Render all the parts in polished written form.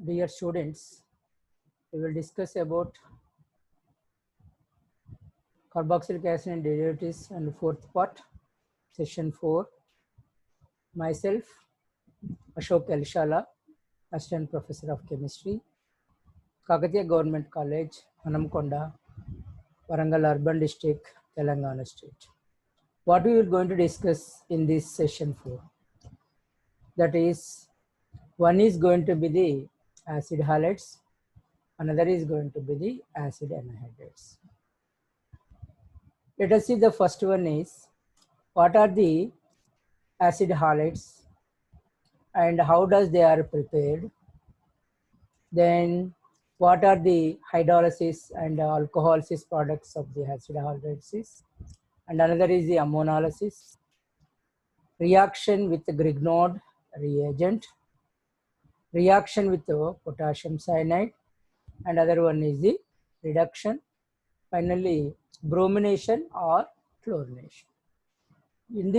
Dear students, we will discuss about carboxylic acid and derivatives and fourth part, session 4. Myself, Ashok Elshala, Assistant Professor of Chemistry, Kakatiya Government College, Hanamkonda, Warangal Urban District, Telangana State. What we are going to discuss in this session 4, that is, one is going to be the acid halides, another is going to be the acid anhydrides. Let us see, the first one is, what are the acid halides and how does they are prepared? Then what are the hydrolysis and alcoholysis products of the acid halides? And another is the ammonolysis, reaction with the Grignard reagent, reaction with the potassium cyanide, and other one is the reduction, finally bromination or chlorination. In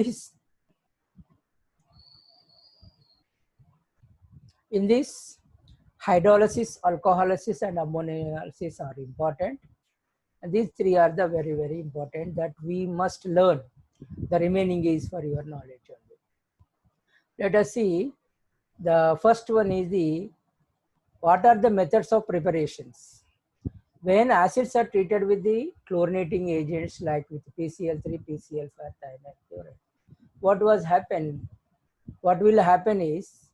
this hydrolysis, alcoholysis and ammonolysis are important. And these three are the very, very important that we must learn. The remaining is for your knowledge only. Let us see, the first one is the, what are the methods of preparations? When acids are treated with the chlorinating agents like with PCl3, PCl5, thionyl chloride, what will happen is,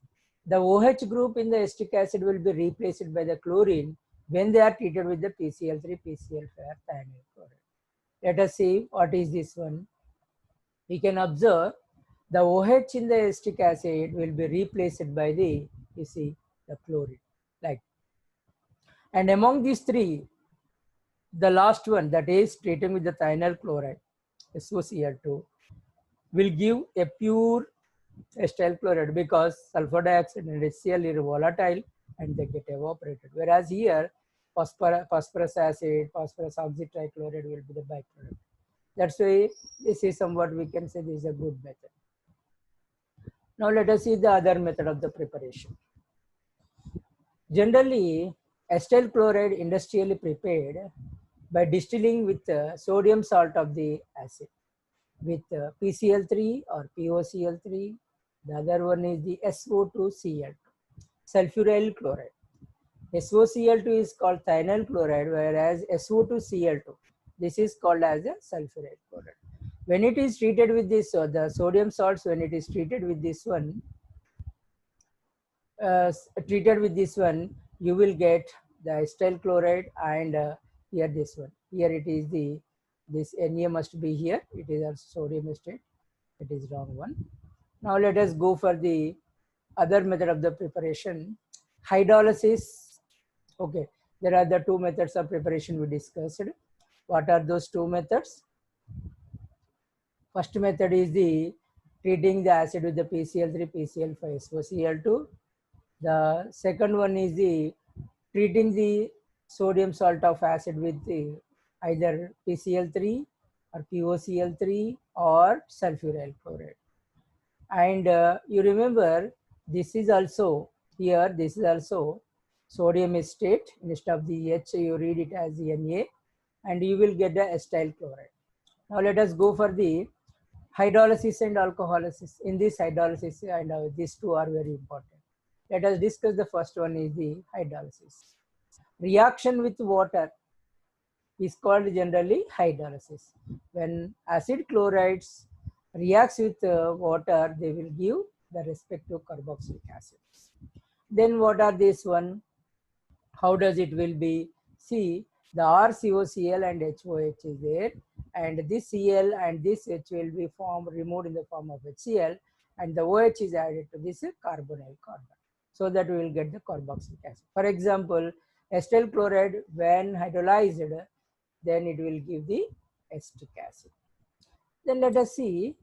the OH group in the acetic acid will be replaced by the chlorine when they are treated with the PCl3, PCl5, thionyl chloride. Let us see what is this one. We can observe the OH in the acetic acid will be replaced by the, you see, the chlorine. Like, and among these three, the last one, that is treating with the thionyl chloride, SOCl2, will give a pure acetyl chloride because sulfur dioxide and HCl are volatile and they get evaporated. Whereas here, phosphorus acid, phosphorus oxide trichloride will be the byproduct. That's why this is somewhat we can say this is a good method. Now let us see the other method of the preparation. Generally, acetyl chloride industrially prepared by distilling with sodium salt of the acid with PCl3 or POCl3. The other one is the SO2Cl2, sulfuryl chloride. SOCl2 is called thionyl chloride, whereas SO2Cl2, this is called as a sulfuryl chloride. When it is treated with this, the sodium salts, when it is treated with this one, you will get the acetyl chloride and here this one. Here it is the, this Na must be here. It is also sodium acetate. It is wrong one. Now let us go for the other method of the preparation, hydrolysis. Okay, there are the two methods of preparation we discussed. What are those two methods? First method is the treating the acid with the PCl3, PCl5, SOCl2. The second one is the treating the sodium salt of acid with the either PCl3 or POCl3 or sulfuryl chloride. And you remember, this is also here, this is also sodium acetate. Instead of the H, you read it as the Na, and you will get the acetyl chloride. Now let us go for the hydrolysis and alcoholysis. In this hydrolysis, and these two are very important. Let us discuss the first one is the hydrolysis. Reaction with water is called generally hydrolysis. When acid chlorides reacts with water, they will give the respective carboxylic acids. Then what are this one? How does it will be? See, the RCOCl and HOH is there, and this Cl and this H will be removed in the form of HCl, and the OH is added to this carbonyl carbon, so that we will get the carboxylic acid. For example, acetyl chloride when hydrolyzed, then it will give the acetic acid. Then let us see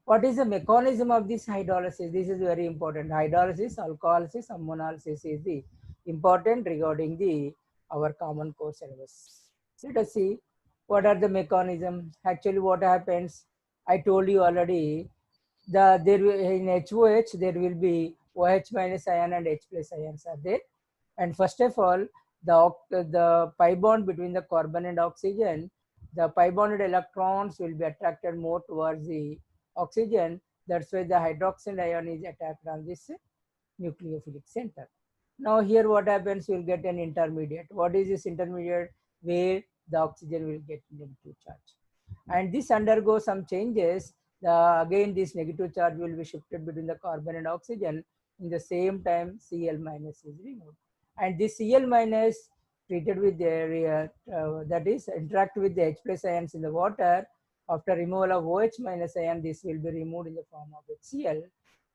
what is the mechanism of this hydrolysis. This is very important. Hydrolysis, alcoholysis, ammonolysis is the important regarding the our common core syllabus. Let us see what are the mechanism. Actually, what happens? I told you already. In HOH there will be OH minus ion and H plus ions are there. And first of all, the pi bond between the carbon and oxygen, the pi bonded electrons will be attracted more towards the oxygen. That's why the hydroxyl ion is attacked on this nucleophilic center. Now here what happens, you will get an intermediate. What is this intermediate? Where the oxygen will get negative charge. And this undergoes some changes. Again, this negative charge will be shifted between the carbon and oxygen. In the same time, Cl minus is removed. And this Cl minus treated with the, that is interact with the H plus ions in the water. After removal of OH minus ion, this will be removed in the form of HCl,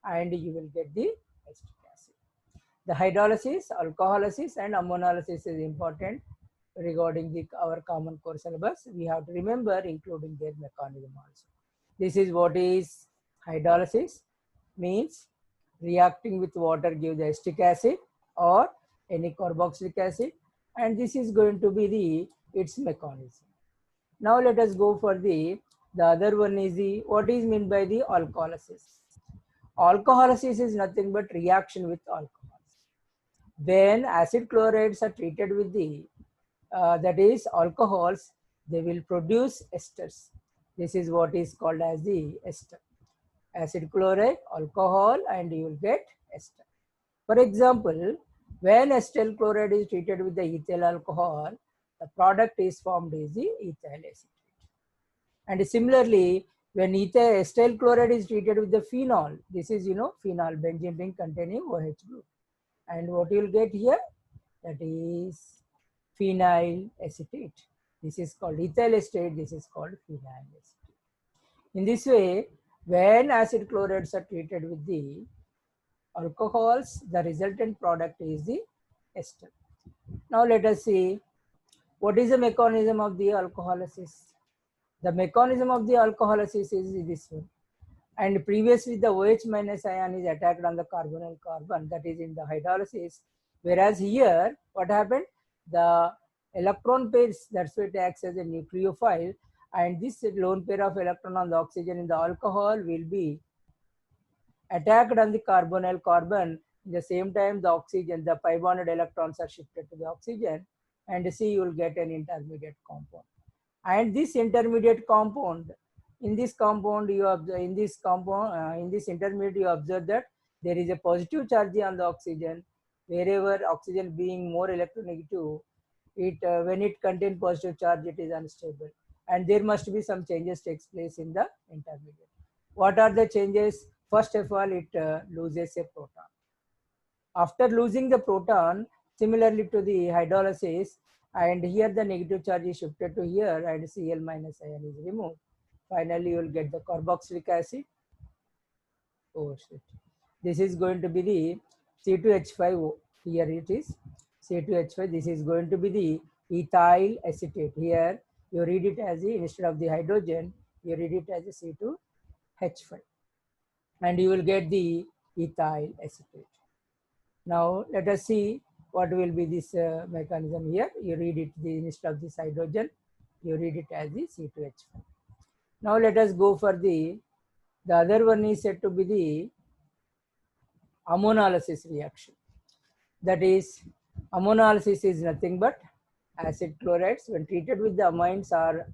and you will get the acetic acid. The hydrolysis, alcoholysis, and ammonolysis is important regarding our common core syllabus. We have to remember, including their mechanism also. This is what is hydrolysis, means reacting with water give the acetic acid or any carboxylic acid, and this is going to be its mechanism. Now let us go for the other one is what is meant by the alcoholysis. Alcoholysis is nothing but reaction with alcohols. When acid chlorides are treated with the that is alcohols, they will produce esters. This is what is called as the ester. Acid chloride, alcohol, and you will get ester. For example, when acetyl chloride is treated with the ethyl alcohol, the product is formed as the ethyl acetate. And similarly, when acetyl chloride is treated with the phenol, this is phenol, benzene ring containing OH group. And what you will get here, that is phenyl acetate. This is called ethyl acetate, this is called phenyl acetate. In this way, when acid chlorides are treated with the alcohols, the resultant product is the ester. Now let us see what is the mechanism of the alcoholysis. The mechanism of the alcoholysis is this one. And previously the OH minus ion is attacked on the carbonyl carbon, that is in the hydrolysis. Whereas here, what happened? The electron pairs, that's why it acts as a nucleophile, and this lone pair of electron on the oxygen in the alcohol will be attacked on the carbonyl carbon. In the same time, the oxygen, the pi bonded electrons are shifted to the oxygen, and see, you will get an intermediate compound. And this intermediate compound, in this intermediate, you observe that there is a positive charge on the oxygen. Wherever oxygen being more electronegative, when it contains positive charge, it is unstable, and there must be some changes takes place in the intermediate. What are the changes? First of all, it loses a proton. After losing the proton, similarly to the hydrolysis, and here the negative charge is shifted to here, and Cl minus ion is removed. Finally, you will get the carboxylic acid. Oh shit. This is going to be the C2H5. Here it is C2H5. This is going to be the ethyl acetate. Here you read it as instead of the hydrogen, you read it as a C2H5, and you will get the ethyl acetate. Now let us see what will be this mechanism here. You read it instead of this hydrogen, you read it as the C2H5. Now let us go for the other one is said to be the ammonolysis reaction. That is, ammonolysis is nothing but acid chlorides when treated with the amines or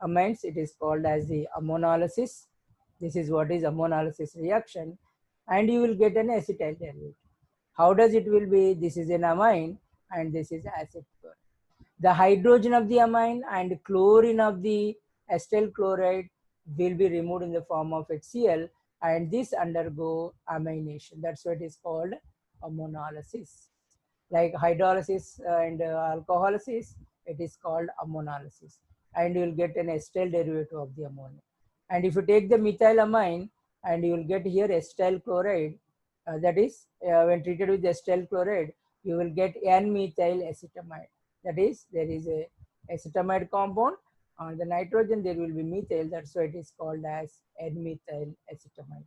amines, it is called as the ammonolysis. This is what is ammonolysis reaction, and you will get an acetyl derivative. How does it will be? This is an amine and this is acid chloride. The hydrogen of the amine and chlorine of the acetyl chloride will be removed in the form of HCl, and this undergo amination. That's what is called ammonolysis. Like hydrolysis and alcoholysis, it is called ammonolysis, and you will get an acetyl derivative of the ammonia. And if you take the methylamine, and you will get here acetyl chloride, that is when treated with acetyl chloride, you will get N-methyl acetamide. That is, there is a acetamide compound. On the nitrogen, there will be methyl. That's why it is called as N-methyl acetamide.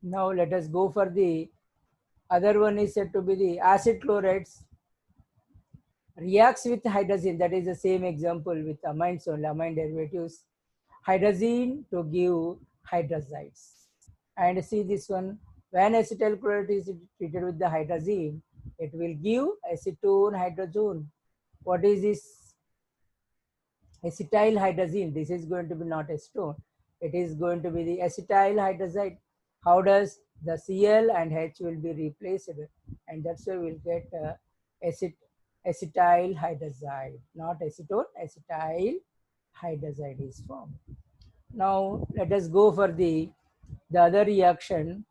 Now let us go for the other one is said to be the acid chlorides reacts with hydrazine. That is the same example with amines only, amine derivatives. Hydrazine to give hydrazides. And see this one, When acetyl chloride is treated with the hydrazine, it will give acetone hydrazone. What is this acetyl hydrazine? This is going to be not acetone. It is going to be the acetyl hydrazide. How does the Cl and H will be replaced, and that's why we'll get acetyl hydrazide, not acetone. Acetyl hydrazide is formed. Now let us go for the other reaction.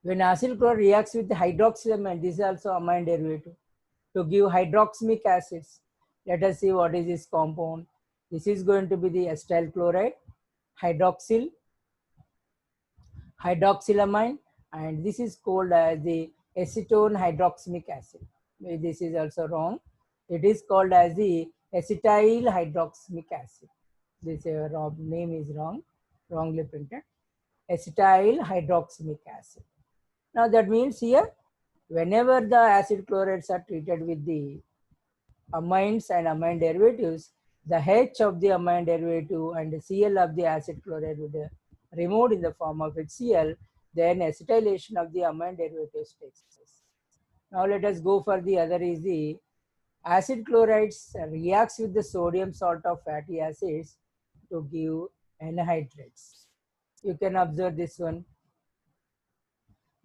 When acyl chloride reacts with hydroxylamine, this is also amine derivative, to give hydroxamic acids. Let us see what is this compound. This is going to be the acetyl chloride, hydroxylamine, and this is called as the acetone hydroxamic acid. This is also wrong. It is called as the acetyl hydroxamic acid. This name is wrong, wrongly printed. Acetyl hydroxamic acid. Now that means here, whenever the acid chlorides are treated with the amines and amine derivatives, the H of the amine derivative and the Cl of the acid chloride will be removed in the form of HCl, then acetylation of the amine derivatives takes place. Now let us go for the other is the acid chlorides reacts with the sodium salt of fatty acids to give anhydrates. You can observe this one.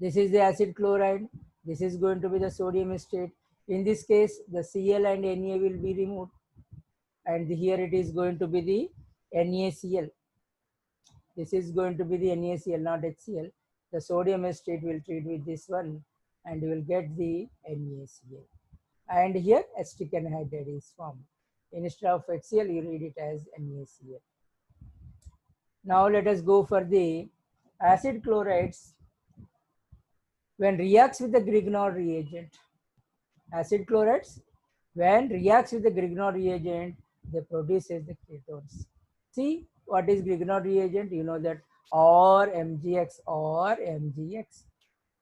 This is the acid chloride. This is going to be the sodium state. In this case, the Cl and Na will be removed. And here it is going to be the NaCl. This is going to be the NaCl, not HCl. The sodium state will treat with this one and you will get the NaCl. And here acetic anhydride is formed. Instead of HCl, you read it as NaCl. Now let us go for the acid chlorides. When reacts with the Grignard reagent, acid chlorides, when reacts with the Grignard reagent, they produces the ketones. See what is Grignard reagent? You know that or MgX.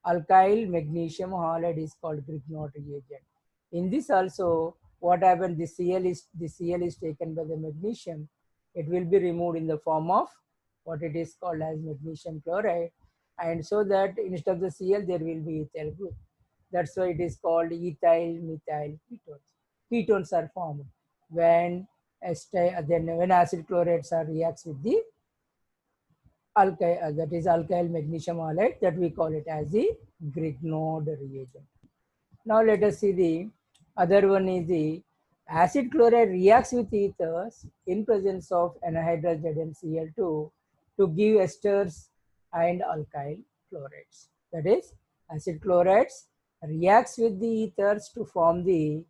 Alkyl magnesium halide is called Grignard reagent. In this also, what happens? The Cl is taken by the magnesium. It will be removed in the form of what it is called as magnesium chloride, and so that instead of the Cl there will be ethyl group. That's why it is called ethyl methyl ketones. Ketones are formed when acid chlorides are reacts with the alkyl, that is alkyl magnesium halide, that we call it as the Grignard reagent. Now let us see the other one is the acid chloride reacts with ethers in presence of anhydrous ZnCl2 to give esters and alkyl chlorides. That is, acid chlorides reacts with the ethers to form the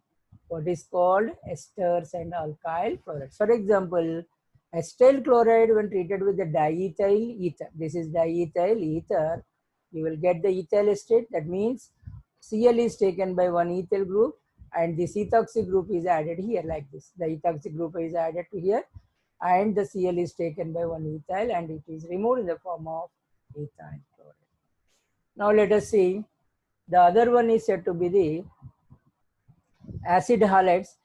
what is called esters and alkyl chlorides. For example, acetyl chloride when treated with the diethyl ether, this is diethyl ether, you will get the ethyl state. That means Cl is taken by one ethyl group and this ethoxy group is added here like this. The ethoxy group is added to here and the Cl is taken by one ethyl and it is removed in the form of ethyl chloride. Now let us see, the other one is said to be the acid halides.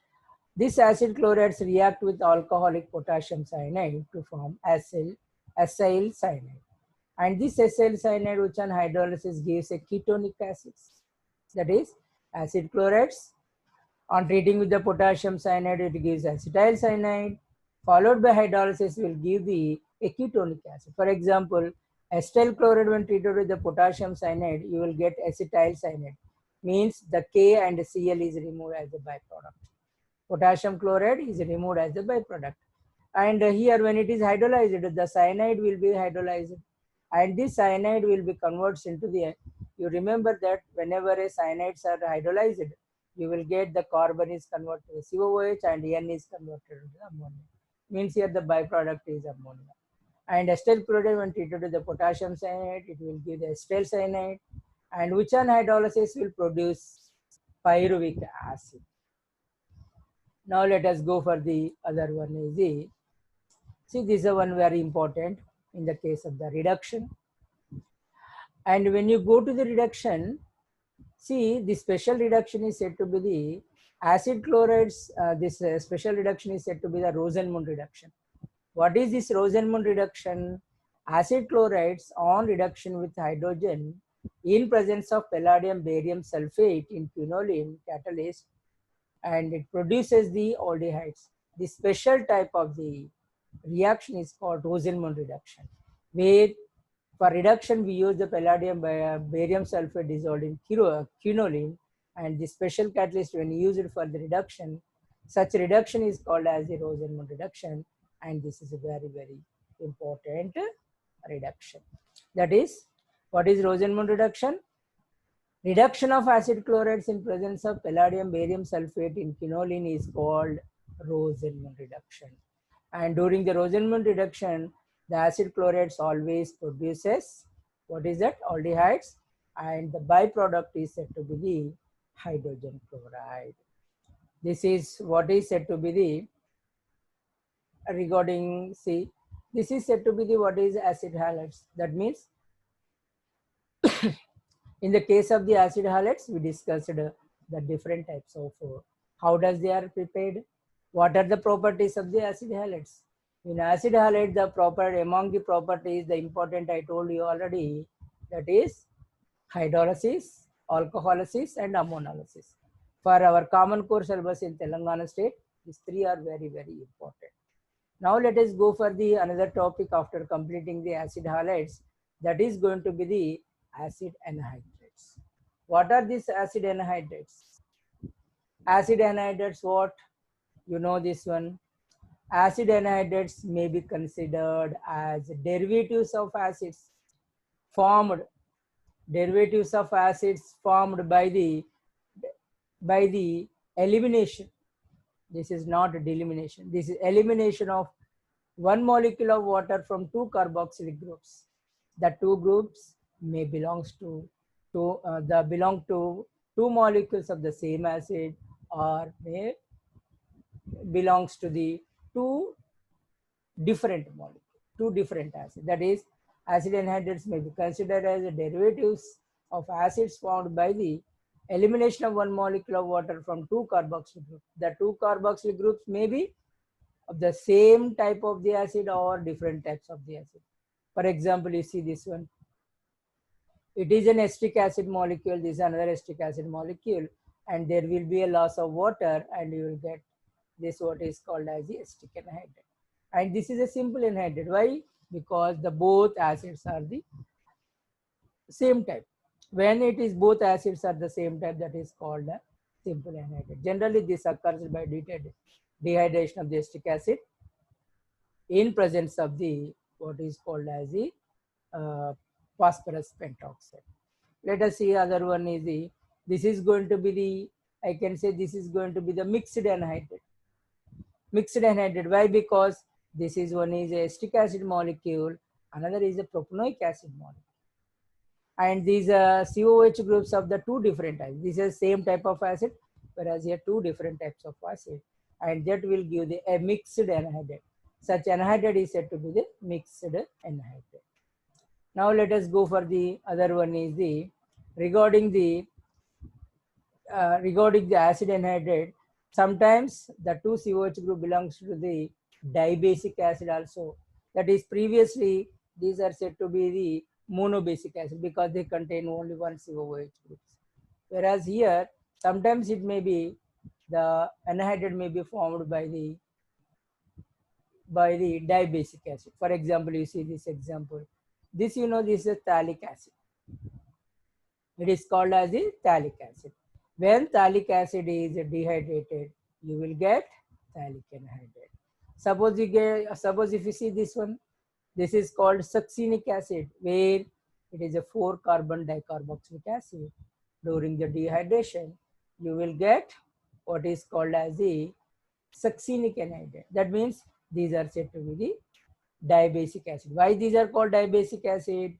These acid chlorides react with alcoholic potassium cyanide to form acyl cyanide. And this acyl cyanide, which on hydrolysis gives a ketonic acid. That is, acid chlorides on treating with the potassium cyanide, it gives acetyl cyanide, followed by hydrolysis will give the ketonic acid. For example, acetyl chloride when treated with the potassium cyanide, you will get acetyl cyanide. Means the K and the Cl is removed as a byproduct. Potassium chloride is removed as a byproduct. And here when it is hydrolyzed, the cyanide will be hydrolyzed. And this cyanide will be converted into the, you remember that whenever a cyanides are hydrolyzed, you will get the carbon is converted to COOH and N is converted to ammonia. Means here the byproduct is ammonia. And acetyl chloride when treated with the potassium cyanide, it will give the acetyl cyanide, and which on hydrolysis will produce pyruvic acid. Now let us go for the other one is the, see this is one very important in the case of the reduction. And when you go to the reduction, see the special reduction is said to be the acid chlorides, this special reduction is said to be the Rosenmund reduction. What is this Rosenmund reduction? acid chlorides on reduction with hydrogen in presence of palladium barium sulfate in quinoline catalyst, and it produces the aldehydes. The special type of the reaction is called Rosenmund reduction, where for reduction we use the palladium barium sulfate dissolved in quinoline, and the special catalyst when used for the reduction, such reduction is called as the Rosenmund reduction, and this is a very, very important reduction. That is, what is Rosenmund reduction? Reduction of acid chlorides in presence of palladium barium sulfate in quinoline is called Rosenmund reduction. And during the Rosenmund reduction, the acid chlorides always produces, what is that? Aldehydes, and the byproduct is said to be the hydrogen chloride. This is what is said to be the regarding, see, this is said to be the what is acid halides. That means in the case of the acid halides, we discussed the different types of how does they are prepared, what are the properties of the acid halides. In acid halide, the proper among the properties, the important I told you already, that is hydrolysis, alcoholysis, and ammonolysis. For our common core syllabus in Telangana state, these three are very, very important. Now let us go for the another topic after completing the acid halides. That is going to be the acid anhydrides. What are these acid anhydrides? Acid anhydrides, what? You know this one. Acid anhydrides may be considered as derivatives of acids formed by the elimination. This is not a delimitation. This is elimination of one molecule of water from two carboxylic groups. The two groups may belong to two molecules of the same acid, or may belongs to the two different molecules, two different acids. That is, acid anhydrides may be considered as derivatives of acids formed by the elimination of one molecule of water from two carboxyl groups. The two carboxyl groups may be of the same type of the acid or different types of the acid. For example, you see this one. It is an acetic acid molecule. This is another acetic acid molecule, and there will be a loss of water, and you will get this what is called as the acetic anhydride. And this is a simple anhydride. Why? Because the both acids are the same type. When it is both acids are the same type, that is called a simple anhydride. Generally, this occurs by dehydration of the acetic acid in presence of the what is called as the phosphorus pentoxide. Let us see other one is the, this is going to be the, I can say this is going to be the mixed anhydride. Mixed anhydride. Why? Because this is one is a acetic acid molecule, another is a propanoic acid molecule. And these COH groups of the two different types. This is same type of acid, whereas here two different types of acid, and that will give the a mixed anhydride. Such anhydride is said to be the mixed anhydride. Now let us go for the other one is the regarding the acid anhydride. Sometimes the two COH group belongs to the dibasic acid also. That is, previously these are said to be the monobasic acid because they contain only one COH group. Whereas here sometimes it may be the anhydride may be formed by the dibasic acid. For example, you see this example. This you know this is phthalic acid. It is called as the phthalic acid. When phthalic acid is dehydrated, you will get phthalic anhydride. Suppose if you see this one, this is called succinic acid, where it is a 4-carbon dicarboxylic acid. During the dehydration, you will get what is called as the succinic anhydride. That means these are said to be the dibasic acid. Why these are called dibasic acid?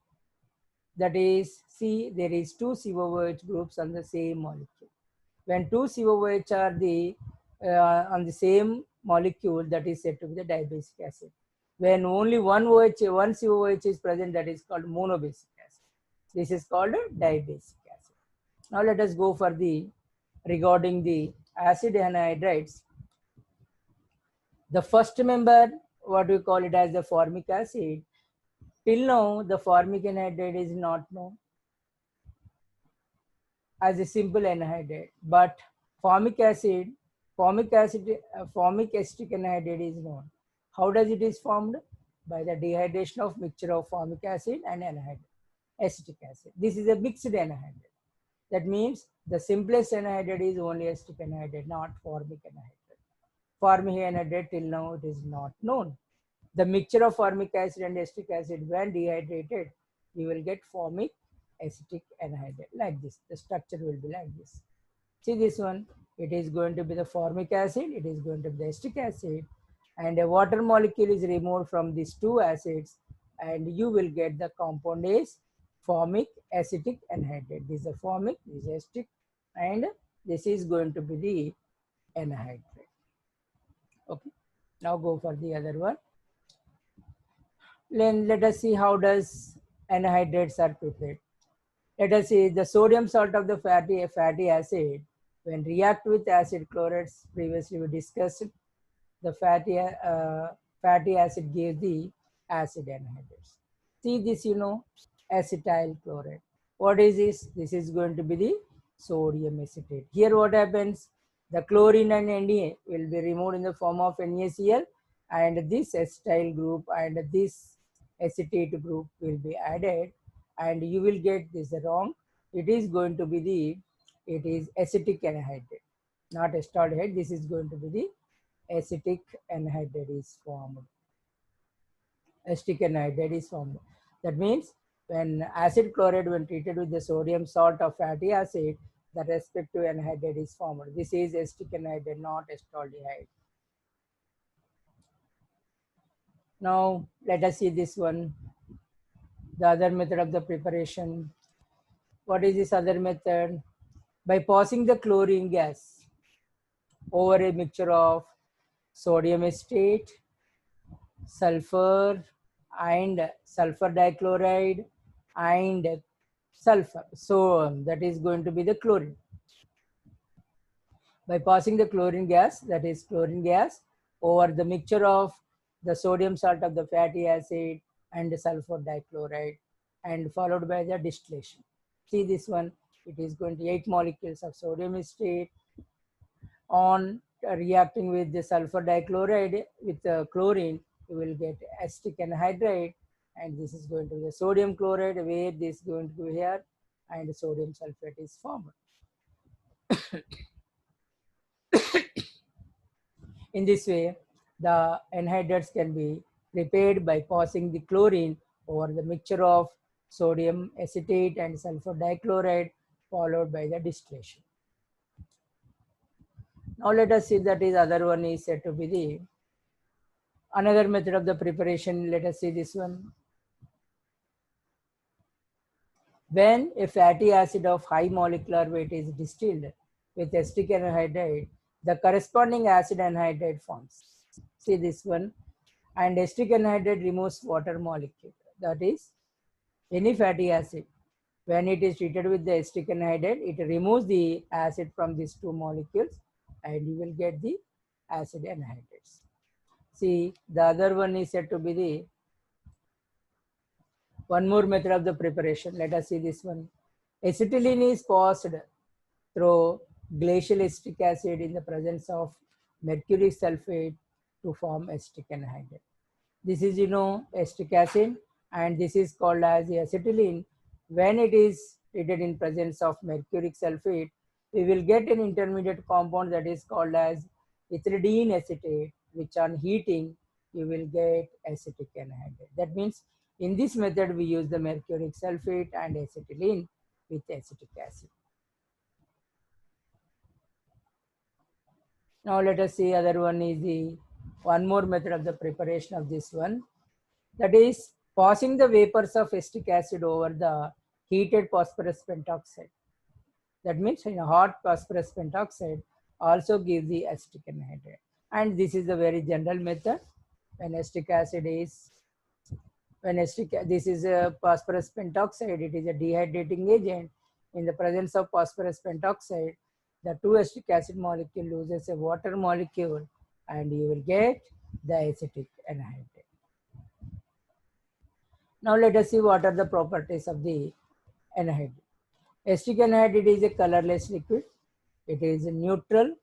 That is, see, there is two COOH groups on the same molecule. When two COOH are the on the same molecule, that is said to be the dibasic acid. When only one COOH is present, that is called monobasic acid. This is called a dibasic acid. Now let us go for the regarding the acid anhydrides. The first member, what we call it as the formic acid, Till now, the formic anhydride is not known as a simple anhydride, but formic acid, formic acetic anhydride is known. How does it is formed? By the dehydration of mixture of formic acid and acetic acid. This is a mixed anhydride. That means the simplest anhydride is only acetic anhydride, not formic anhydride. Formic anhydride till now it is not known. The mixture of formic acid and acetic acid, when dehydrated, you will get formic acetic anhydride like this. The structure will be like this. See this one, it is going to be the formic acid, it is going to be the acetic acid, and a water molecule is removed from these two acids, and you will get the compound is formic acetic anhydride. This is the formic, this is acetic, and this is going to be the anhydride. Okay, now go for the other one. Then let us see how does anhydrates are prepared. Let us see the sodium salt of the fatty acid when react with acid chlorides. Previously we discussed the fatty acid gives the acid anhydrates. See this, you know, acetyl chloride. What is this? This is going to be the sodium acetate. Here what happens? The chlorine and Na will be removed in the form of NaCl, and this acetyl group and this acetate group will be added, and you will get this wrong. It is going to be the, it is acetic anhydrate, not acetaldehyde. This is going to be the acetic anhydrate is formed. Acetic anhydrate is formed. That means when acid chloride when treated with the sodium salt of fatty acid, the respective anhydrate is formed. This is acetic anhydrate, not acetaldehyde. Now let us see this one, the other method of the preparation. What is this other method? By passing the chlorine gas over a mixture of sodium acetate, sulfur, and sulfur dichloride, and sulfur. So that is going to be the chlorine. By passing the chlorine gas, that is chlorine gas, over the mixture of the sodium salt of the fatty acid and the sulfur dichloride, and followed by the distillation. See this one, it is going to 8 molecules of sodium acetate on reacting with the sulfur dichloride with the chlorine, you will get acetic anhydride, and this is going to be the sodium chloride, where this is going to be here, and sodium sulfate is formed. In this way, the anhydrates can be prepared by passing the chlorine over the mixture of sodium acetate and sulfur dichloride, followed by the distillation. Now let us see that is other one is said to be the another method of the preparation. Let us see this one. When a fatty acid of high molecular weight is distilled with acetic anhydride, the corresponding acid anhydride forms. See this one, and acetic anhydride removes water molecule. That is, any fatty acid, when it is treated with the acetic anhydride, it removes the acid from these two molecules, and you will get the acid anhydrates. See, the other one is said to be the one more method of the preparation. Let us see this one. Acetylene is passed through glacial acetic acid in the presence of mercury sulfate to form acetic anhydride. This is, you know, acetic acid, and this is called as the acetylene. When it is treated in presence of mercuric sulfate, we will get an intermediate compound that is called as ethylene acetate, which on heating you will get acetic anhydride. That means in this method we use the mercuric sulfate and acetylene with acetic acid. Now let us see other one is the one more method of the preparation of this one, that is passing the vapors of acetic acid over the heated phosphorus pentoxide. That means in a hot phosphorus pentoxide also gives the acetic anhydride, and this is a very general method. When acetic acid is this is a phosphorus pentoxide, it is a dehydrating agent. In the presence of phosphorus pentoxide, the two acetic acid molecule loses a water molecule, and you will get the acetic anhydride. Now let us see what are the properties of the anhydride. Acetic anhydride is a colorless liquid. It is neutral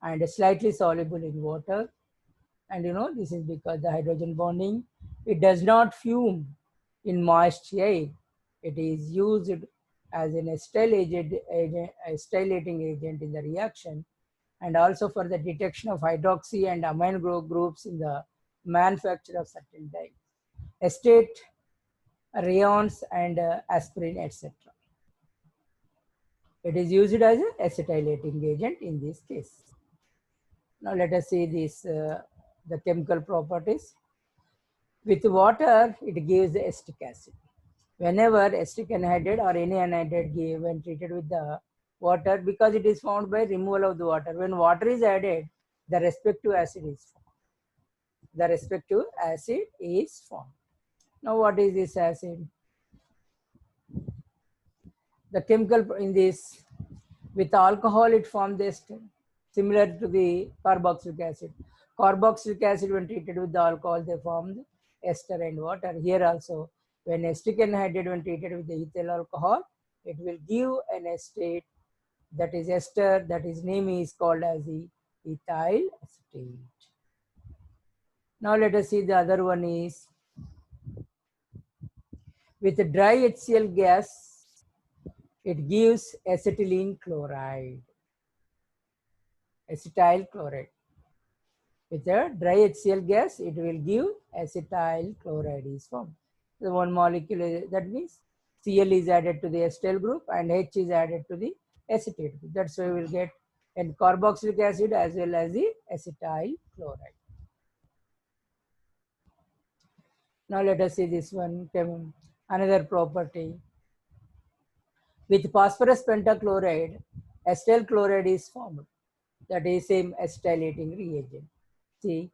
and slightly soluble in water. And this is because the hydrogen bonding, it does not fume in moist air. It is used as an acylating agent in the reaction, and also for the detection of hydroxy and amine groups in the manufacture of certain dyes, acetate, rayons, and aspirin, etc. It is used as an acetylating agent in this case. Now let us see this the chemical properties. With water, it gives the acetic acid. Whenever acetic anhydride or any anhydride when treated with the water, because it is formed by removal of the water. When water is added, the respective acid is formed. The respective acid is formed. Now, what is this acid? The chemical in this, with alcohol, it forms the ester, similar to the carboxylic acid. Carboxylic acid, when treated with the alcohol, they formed ester and water. Here also, when acetic anhydride, when treated with the ethyl alcohol, it will give an acetate, that is ester, that is name is called as the ethyl acetate. Now let us see the other one is, with dry HCl gas, it gives acetylene chloride, acetyl chloride. With a dry HCl gas, it will give acetyl chloride is formed. The one molecule, that means Cl is added to the acetyl group and H is added to the acetate group. That's why we will get an carboxylic acid as well as the acetyl chloride. Now let us see this one, another property. With phosphorus pentachloride, acetyl chloride is formed. That is same acetylating reagent. See,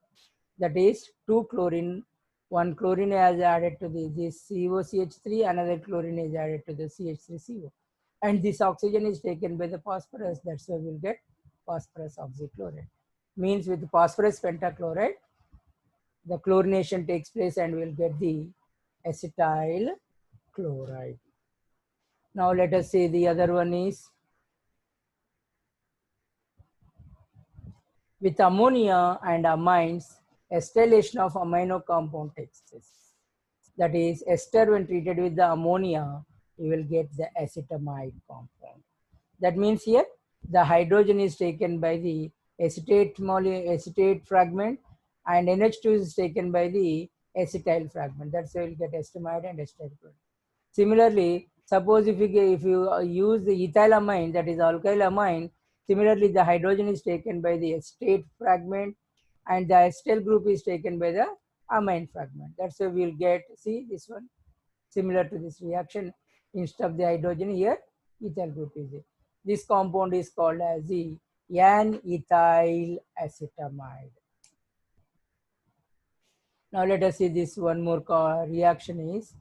that is 2 chlorine, 1 chlorine is added to this COCH3, another chlorine is added to the CH3CO. And this oxygen is taken by the phosphorus, that's why we'll get phosphorus oxychloride. Means with phosphorus pentachloride, the chlorination takes place and we'll get the acetyl chloride. Now let us see the other one is, with ammonia and amines, acetylation of amino compound takes place. That is, ester when treated with the ammonia, you will get the acetamide compound. That means here the hydrogen is taken by the acetate fragment and NH2 is taken by the acetyl fragment. That's why you will get acetamide and acetyl. Similarly, suppose if you use the ethylamine, that is alkyl amine, similarly the hydrogen is taken by the acetate fragment and the acetyl group is taken by the amine fragment. That's why we will get, see this one, similar to this reaction. Instead of the hydrogen here, ethyl group is it. This compound is called as the N-ethyl acetamide. Now let us see this one more reaction is,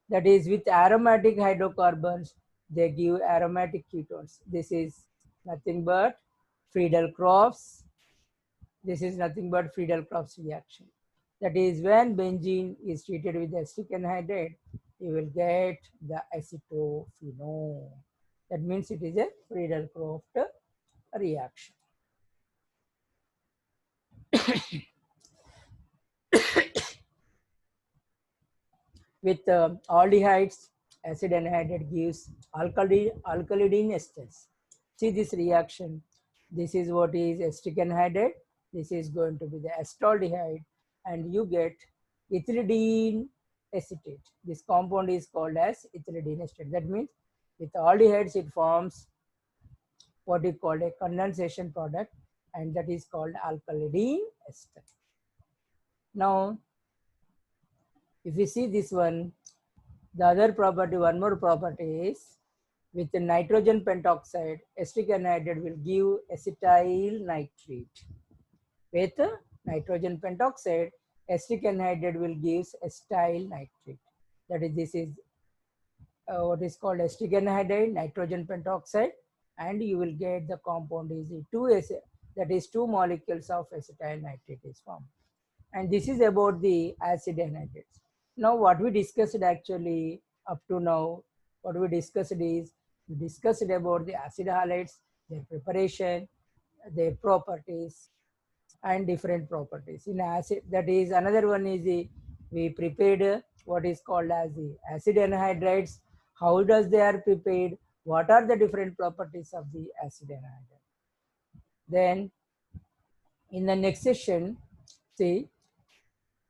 that is with aromatic hydrocarbons, they give aromatic ketones. This is nothing but Friedel-Crafts. This is nothing but Friedel-Crafts reaction. That is when benzene is treated with acetic anhydride, you will get the acetophenone. That means it is a Friedel-Crafts reaction. With aldehydes, acid anhydride gives alkylidene esters. See this reaction. This is what is acetic anhydride. This is going to be the acetaldehyde, and you get ethylidene acetate. This compound is called as ethylidene acetate. That means with aldehydes, it forms what is called a condensation product, and that is called alkylidene ester. Now, if you see this one, the other property, one more property is, with the nitrogen pentoxide, acetic anhydride will give acetyl nitrate. With nitrogen pentoxide, acetic anhydride will give acetyl nitrate. That is, this is what is called acetic anhydride, nitrogen pentoxide, and you will get the compound is that is 2 molecules of acetyl nitrate is formed. And this is about the acid anhydrides. now what we discussed actually up to now, what we discussed is, we discussed about the acid halides, their preparation, their properties, and different properties. In acid, that is another one is the, we prepared what is called as the acid anhydrides. How does they are prepared? What are the different properties of the acid anhydride? Then in the next session, see,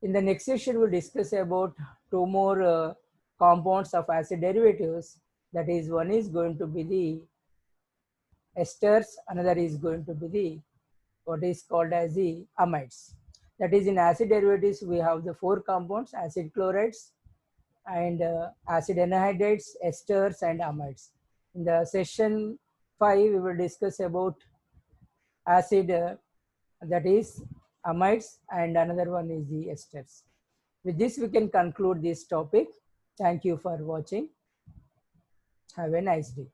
in the next session we'll discuss about two more compounds of acid derivatives. That is, one is going to be the esters, another is going to be the what is called as the amides. That is, in acid derivatives, we have the four compounds: acid chlorides and acid anhydrides, esters, and amides. In the session 5, we will discuss about acid, that is amides, and another one is the esters. With this, we can conclude this topic. Thank you for watching. Have a nice day.